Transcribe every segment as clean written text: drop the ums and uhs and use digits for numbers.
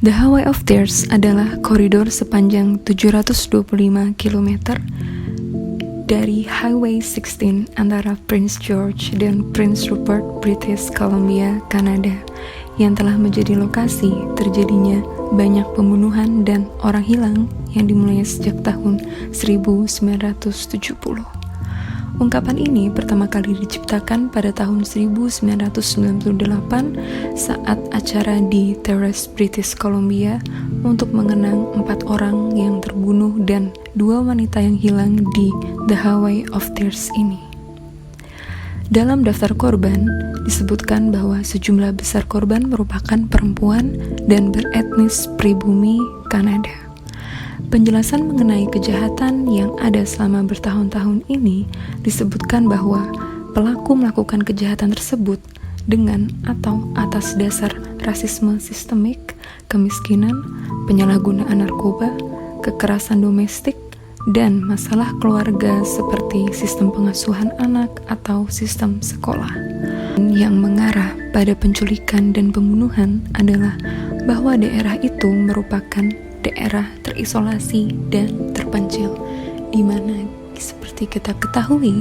The Highway of Tears adalah koridor sepanjang 725 km dari Highway 16 antara Prince George dan Prince Rupert, British Columbia, Kanada, yang telah menjadi lokasi terjadinya banyak pembunuhan dan orang hilang yang dimulai sejak tahun 1970. Ungkapan ini pertama kali diciptakan pada tahun 1998 saat acara di Terrace, British Columbia untuk mengenang 4 orang yang terbunuh dan 2 wanita yang hilang di The Highway of Tears ini. Dalam daftar korban, disebutkan bahwa sejumlah besar korban merupakan perempuan dan beretnis pribumi Kanada. Penjelasan mengenai kejahatan yang ada selama bertahun-tahun ini disebutkan bahwa pelaku melakukan kejahatan tersebut dengan atau atas dasar rasisme sistemik, kemiskinan, penyalahgunaan narkoba, kekerasan domestik, dan masalah keluarga seperti sistem pengasuhan anak atau sistem sekolah. Yang mengarah pada penculikan dan pembunuhan adalah bahwa daerah itu merupakan daerah terisolasi dan terpencil, di mana seperti kita ketahui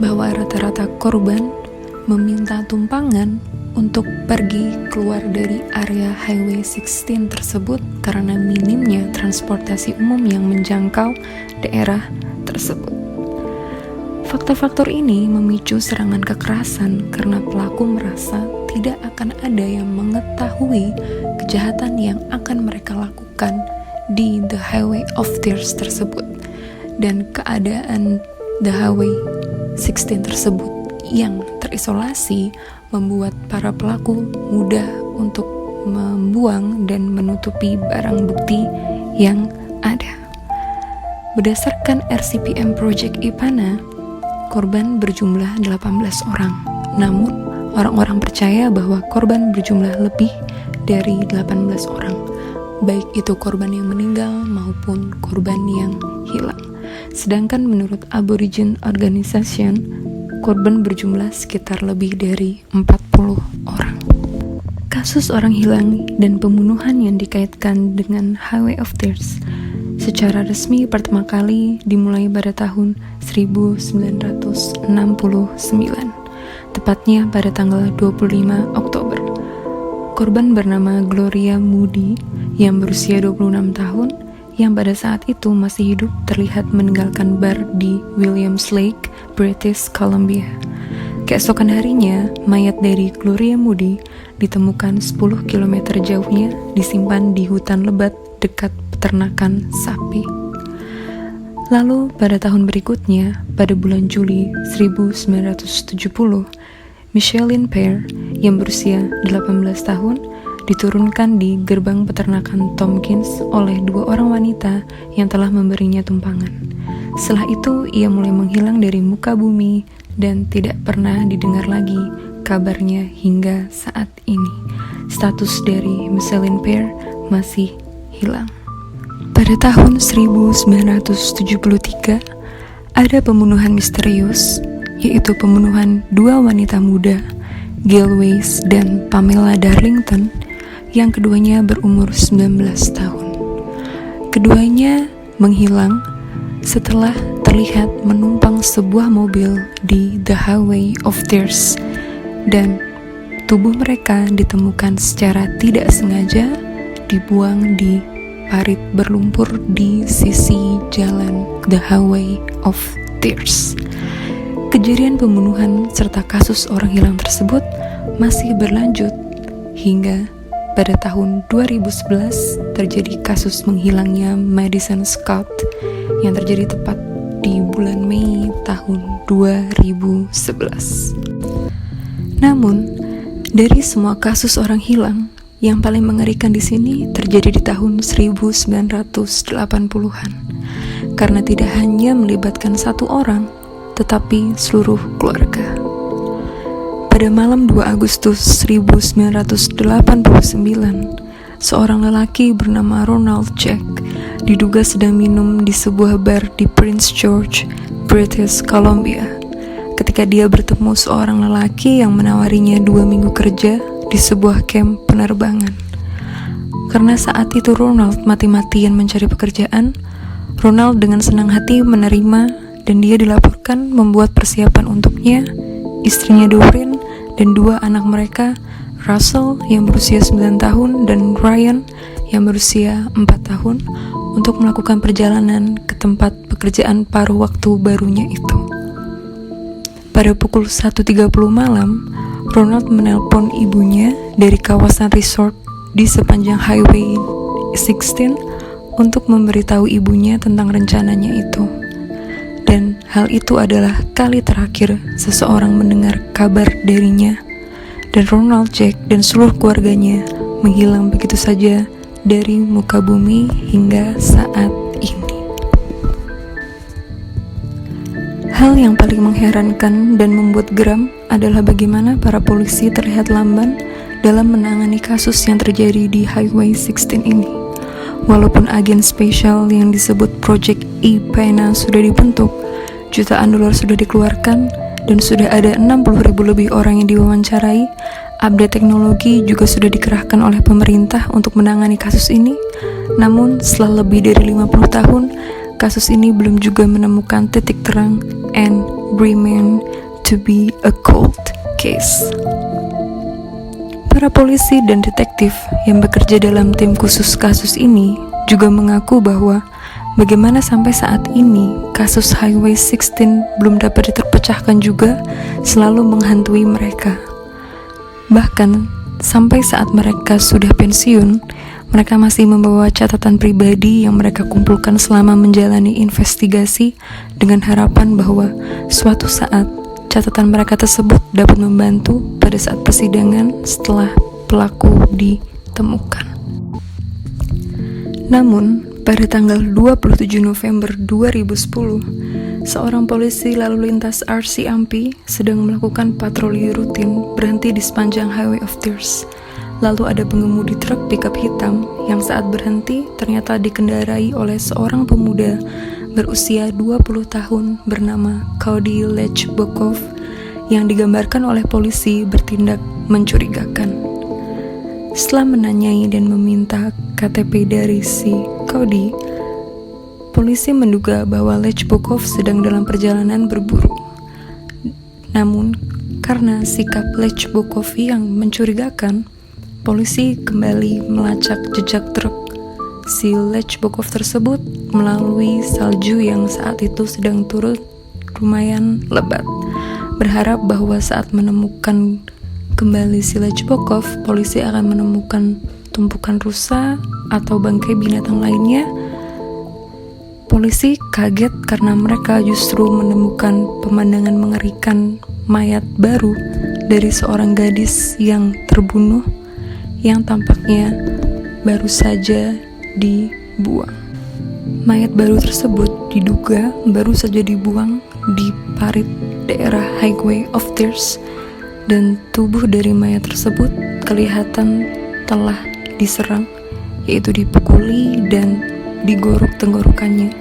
bahwa rata-rata korban meminta tumpangan untuk pergi keluar dari area Highway 16 tersebut karena minimnya transportasi umum yang menjangkau daerah tersebut. Faktor-faktor ini memicu serangan kekerasan karena pelaku merasa tidak akan ada yang mengetahui kejahatan yang akan mereka lakukan di The Highway of Tears tersebut, dan keadaan The Highway 16 tersebut yang terisolasi membuat para pelaku mudah untuk membuang dan menutupi barang bukti yang ada. Berdasarkan RCPM Project Ipana, korban berjumlah 18 orang. Namun, orang-orang percaya bahwa korban berjumlah lebih dari 18 orang, baik itu korban yang meninggal maupun korban yang hilang. Sedangkan menurut Aborigin Organization, korban berjumlah sekitar lebih dari 40 orang. Kasus orang hilang dan pembunuhan yang dikaitkan dengan Highway of Tears secara resmi pertama kali dimulai pada tahun 1969, tepatnya pada tanggal 25 Oktober. Korban bernama Gloria Moody yang berusia 26 tahun, yang pada saat itu masih hidup, terlihat meninggalkan bar di Williams Lake, British Columbia. Keesokan harinya, mayat dari Gloria Moody ditemukan 10 km jauhnya, disimpan di hutan lebat dekat peternakan sapi. Lalu pada tahun berikutnya, pada bulan Juli 1970, Micheline Pear yang berusia 18 tahun diturunkan di gerbang peternakan Tompkins oleh 2 orang wanita yang telah memberinya tumpangan. Setelah itu, ia mulai menghilang dari muka bumi dan tidak pernah didengar lagi kabarnya hingga saat ini. Status dari Micheline Pear masih hilang. Pada tahun 1973, ada pembunuhan misterius, yaitu pembunuhan 2 wanita muda, Gail Weiss dan Pamela Darlington, yang keduanya berumur 19 tahun. Keduanya menghilang setelah terlihat menumpang sebuah mobil di The Highway of Tears, dan tubuh mereka ditemukan secara tidak sengaja dibuang di parit berlumpur di sisi jalan The Highway of Tears. Kejadian pembunuhan serta kasus orang hilang tersebut masih berlanjut hingga pada tahun 2011 terjadi kasus menghilangnya Madison Scott yang terjadi tepat di bulan Mei tahun 2011. Namun, dari semua kasus orang hilang, yang paling mengerikan di sini terjadi di tahun 1980-an, karena tidak hanya melibatkan satu orang, tetapi seluruh keluarga. Pada malam 2 Agustus 1989, seorang lelaki bernama Ronald Jack diduga sedang minum di sebuah bar di Prince George, British Columbia, ketika dia bertemu seorang lelaki yang menawarinya 2 minggu kerja di sebuah kamp penerbangan. Karena saat itu Ronald mati-matian mencari pekerjaan, Ronald dengan senang hati menerima dan dia dilaporkan membuat persiapan untuknya, istrinya Doreen, dan 2 anak mereka, Russell yang berusia 9 tahun dan Ryan yang berusia 4 tahun, untuk melakukan perjalanan ke tempat pekerjaan paruh waktu barunya itu. Pada pukul 1.30 malam, Ronald menelpon ibunya dari kawasan resort di sepanjang Highway 16 untuk memberitahu ibunya tentang rencananya itu. Dan hal itu adalah kali terakhir seseorang mendengar kabar darinya. Dan Ronald, Jack, dan seluruh keluarganya menghilang begitu saja dari muka bumi hingga saat ini. Hal yang paling mengherankan dan membuat geram adalah bagaimana para polisi terlihat lamban dalam menangani kasus yang terjadi di Highway 16 ini. Walaupun agen spesial yang disebut Project E-Pena sudah dibentuk, jutaan dolar sudah dikeluarkan, dan sudah ada 60.000 lebih orang yang diwawancarai, update teknologi juga sudah dikerahkan oleh pemerintah untuk menangani kasus ini. Namun, setelah lebih dari 50 tahun, kasus ini belum juga menemukan titik terang and remain to be a cold case. Para polisi dan detektif yang bekerja dalam tim khusus kasus ini juga mengaku bahwa bagaimana sampai saat ini kasus Highway 16 belum dapat diterpecahkan juga selalu menghantui mereka. Bahkan sampai saat mereka sudah pensiun, mereka masih membawa catatan pribadi yang mereka kumpulkan selama menjalani investigasi dengan harapan bahwa suatu saat catatan mereka tersebut dapat membantu pada saat persidangan setelah pelaku ditemukan. Namun, pada tanggal 27 November 2010, seorang polisi lalu lintas RC Ampi sedang melakukan patroli rutin berhenti di sepanjang Highway of Tears. Lalu ada pengemudi truk pickup hitam yang saat berhenti ternyata dikendarai oleh seorang pemuda berusia 20 tahun bernama Cody Lechbokov yang digambarkan oleh polisi bertindak mencurigakan. Setelah menanyai dan meminta KTP dari si Cody, polisi menduga bahwa Lechbokov sedang dalam perjalanan berburu. Namun, karena sikap Lechbokov yang mencurigakan, polisi kembali melacak jejak truk si Lechbokov tersebut melalui salju yang saat itu sedang turun lumayan lebat. Berharap bahwa saat menemukan kembali si Lechbokov, polisi akan menemukan tumpukan rusa atau bangkai binatang lainnya. Polisi kaget karena mereka justru menemukan pemandangan mengerikan mayat baru dari seorang gadis yang terbunuh yang tampaknya baru saja dibuang. Mayat baru tersebut diduga baru saja dibuang di parit daerah Highway of Tears, dan tubuh dari mayat tersebut kelihatan telah diserang, yaitu dipukuli dan digorok tenggorokannya.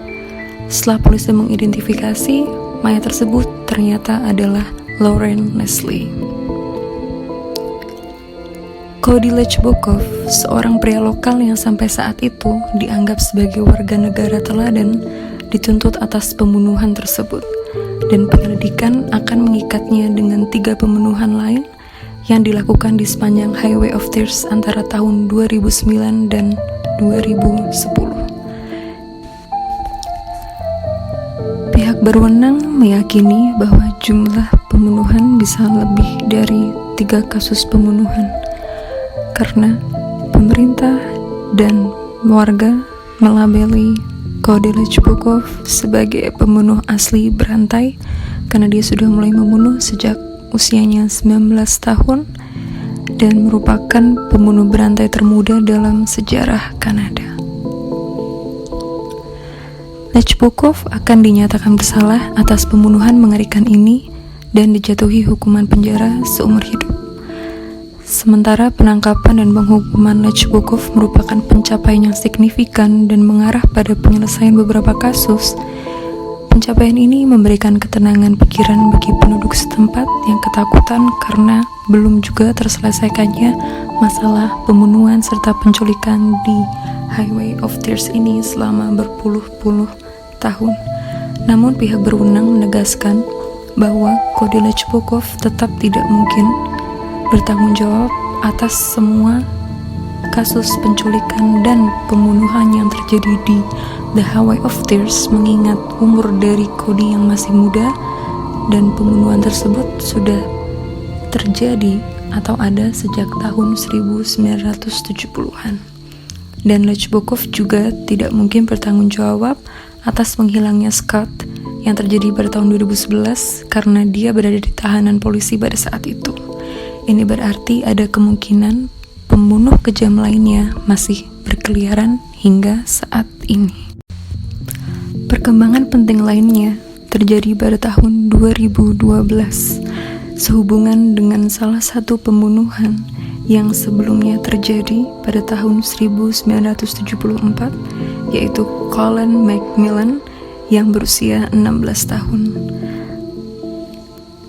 Setelah polisi mengidentifikasi, mayat tersebut ternyata adalah Lauren Leslie. Cody Lechbokov, seorang pria lokal yang sampai saat itu dianggap sebagai warga negara teladan, dituntut atas pembunuhan tersebut, dan penyelidikan akan mengikatnya dengan 3 pembunuhan lain yang dilakukan di sepanjang Highway of Tears antara tahun 2009 dan 2010. Pihak berwenang meyakini bahwa jumlah pembunuhan bisa lebih dari 3 kasus pembunuhan, karena pemerintah dan warga melabeli Cody Lechbokov sebagai pembunuh asli berantai karena dia sudah mulai membunuh sejak usianya 19 tahun dan merupakan pembunuh berantai termuda dalam sejarah Kanada. Lechbokov akan dinyatakan bersalah atas pembunuhan mengerikan ini dan dijatuhi hukuman penjara seumur hidup. Sementara penangkapan dan penghukuman Lechbokov merupakan pencapaian yang signifikan dan mengarah pada penyelesaian beberapa kasus, pencapaian ini memberikan ketenangan pikiran bagi penduduk setempat yang ketakutan karena belum juga terselesaikannya masalah pembunuhan serta penculikan di Highway of Tears ini selama berpuluh-puluh tahun. Namun pihak berwenang menegaskan bahwa Cody Lechbokov tetap tidak mungkin bertanggung jawab atas semua kasus penculikan dan pembunuhan yang terjadi di The Highway of Tears, mengingat umur dari Cody yang masih muda dan pembunuhan tersebut sudah terjadi atau ada sejak tahun 1970-an. Dan Lechbokov juga tidak mungkin bertanggung jawab atas menghilangnya Scott yang terjadi pada tahun 2011 karena dia berada di tahanan polisi pada saat itu. Ini berarti ada kemungkinan pembunuh kejam lainnya masih berkeliaran hingga saat ini. Perkembangan penting lainnya terjadi pada tahun 2012 sehubungan dengan salah satu pembunuhan yang sebelumnya terjadi pada tahun 1974, yaitu Colin McMillan yang berusia 16 tahun.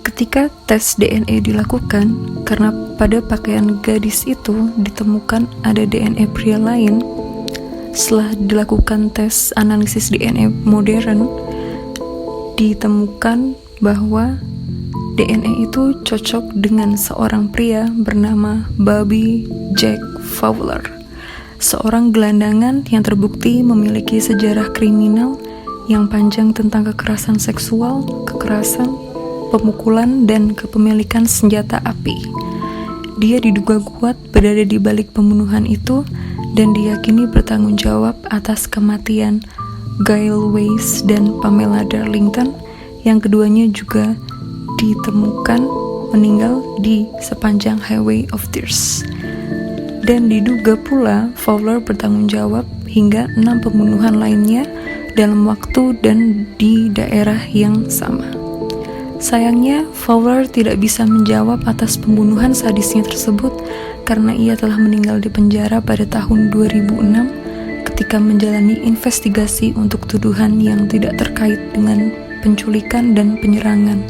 Ketika tes DNA dilakukan, karena pada pakaian gadis itu ditemukan ada DNA pria lain, setelah dilakukan tes analisis DNA modern, ditemukan bahwa DNA itu cocok dengan seorang pria bernama Bobby Jack Fowler, seorang gelandangan yang terbukti memiliki sejarah kriminal yang panjang tentang kekerasan seksual, kekerasan, pemukulan, dan kepemilikan senjata api. Dia diduga kuat berada di balik pembunuhan itu dan diyakini bertanggung jawab atas kematian Gail Weiss dan Pamela Darlington, yang keduanya juga ditemukan meninggal di sepanjang Highway of Tears. Dan diduga pula Fowler bertanggung jawab hingga 6 pembunuhan lainnya dalam waktu dan di daerah yang sama. Sayangnya, Fowler tidak bisa menjawab atas pembunuhan sadisnya tersebut karena ia telah meninggal di penjara pada tahun 2006 ketika menjalani investigasi untuk tuduhan yang tidak terkait dengan penculikan dan penyerangan,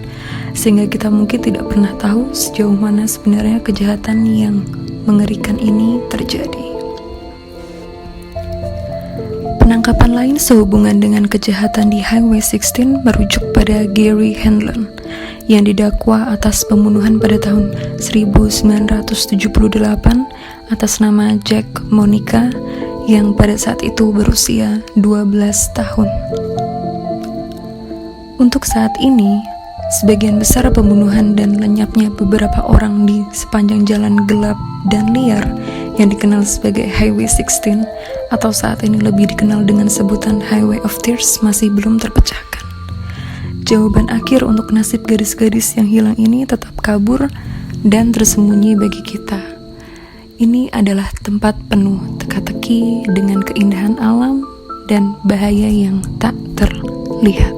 sehingga kita mungkin tidak pernah tahu sejauh mana sebenarnya kejahatan yang mengerikan ini terjadi. Penangkapan lain sehubungan dengan kejahatan di Highway 16 merujuk pada Gary Hanlon yang didakwa atas pembunuhan pada tahun 1978 atas nama Jack Monica yang pada saat itu berusia 12 tahun. Untuk saat ini, sebagian besar pembunuhan dan lenyapnya beberapa orang di sepanjang jalan gelap dan liar yang dikenal sebagai Highway 16 atau saat ini lebih dikenal dengan sebutan Highway of Tears masih belum terpecahkan. Jawaban akhir untuk nasib gadis-gadis yang hilang ini tetap kabur dan tersembunyi bagi kita. Ini adalah tempat penuh teka-teki dengan keindahan alam dan bahaya yang tak terlihat.